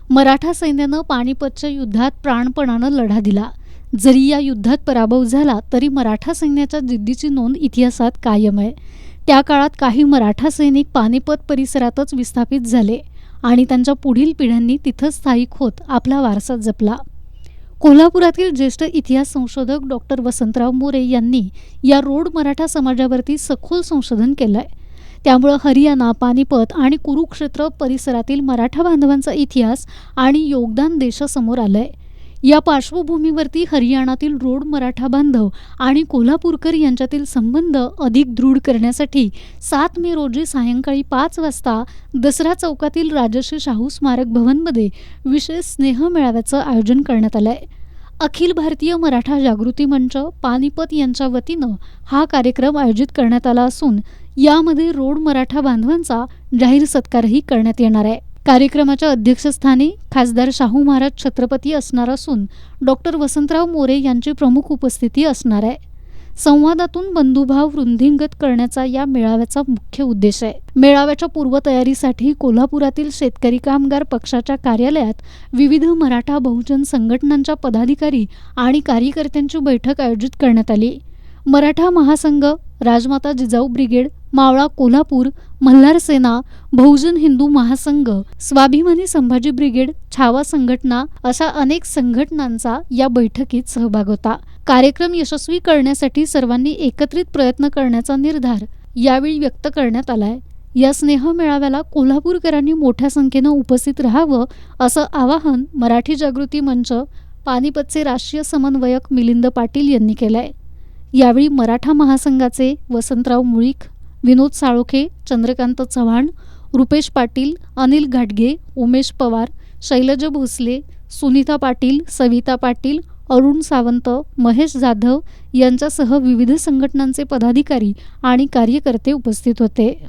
मराठा सैन्यानं पानिपतच्या युद्धात प्राणपणानं लढा दिला. जरी या युद्धात पराभव झाला तरी मराठा सैन्याच्या जिद्दीची नोंद इतिहासात कायम आहे. त्या काळात काही मराठा सैनिक पानिपत परिसरातच विस्थापित झाले आणि त्यांच्या पुढील पिढ्यांनी तिथं स्थायिक होत आपला वारसा जपला. कोल्हापुरातील ज्येष्ठ इतिहास संशोधक डॉक्टर वसंतराव मोरे यांनी या रोड मराठा समाजावरती सखोल संशोधन केलंय. त्यामुळे हरियाणा, पानिपत आणि कुरुक्षेत्र परिसरातील मराठा बांधवांचा इतिहास आणि योगदान देशासमोर आलंय. या पार्श्वभूमीवरती हरियाणातील रोड मराठा बांधव आणि कोल्हापूरकर यांच्यातील संबंध अधिक दृढ करण्यासाठी 7 मे रोजी सायंकाळी 5 वाजता दसरा चौकातील राजर्षी शाहू स्मारक भवनमध्ये विशेष स्नेह मेळाव्याचं आयोजन करण्यात आलंय. अखिल भारतीय मराठा जागृती मंच पानिपत यांच्या वतीनं हा कार्यक्रम आयोजित करण्यात आला असून यामध्ये रोड मराठा बांधवांचा जाहीर सत्कारही करण्यात येणार आहे. कार्यक्रमाच्या अध्यक्षस्थानी खासदार शाहू महाराज छत्रपती असणार असून डॉक्टर वसंतराव मोरे यांची प्रमुख उपस्थिती असणार आहे. संवादातून बंधुभाव वृद्धिंगत करण्याचा या मेळाव्याचा मुख्य उद्देश आहे. मेळाव्याच्या पूर्वतयारीसाठी कोल्हापुरातील शेतकरी कामगार पक्षाच्या कार्यालयात विविध मराठा बहुजन संघटनांच्या पदाधिकारी आणि कार्यकर्त्यांची बैठक आयोजित करण्यात आली. मराठा महासंघ, राजमाता जिजाऊ ब्रिगेड, मावळा कोल्हापूर, मल्हार सेना, बहुजन हिंदू महासंघ, स्वाभिमानी संभाजी ब्रिगेड, छावा संघटना अशा अनेक संघटनांचा या बैठकीत सहभाग होता. कार्यक्रम यशस्वी करण्यासाठी सर्वांनी एकत्रित प्रयत्न करण्याचा निर्धार यावेळी व्यक्त करण्यात आलाय. या स्नेह मेळाव्याला कोल्हापूरकरांनी मोठ्या संख्येनं उपस्थित राहावं असं आवाहन मराठी जागृती मंच पानिपतचे राष्ट्रीय समन्वयक मिलिंद पाटील यांनी केलंय. यावेळी मराठा महासंघाचे वसंतराव मुळीक, विनोद साळोखे, चंद्रकांत चव्हाण, रुपेश पाटील, अनिल घाटगे, उमेश पवार, शैलजा भोसले, सुनीता पाटील, सविता पाटील, अरुण सावंत, महेश जाधव यांच्यासह विविध संघटनांचे पदाधिकारी आणि कार्यकर्ते उपस्थित होते.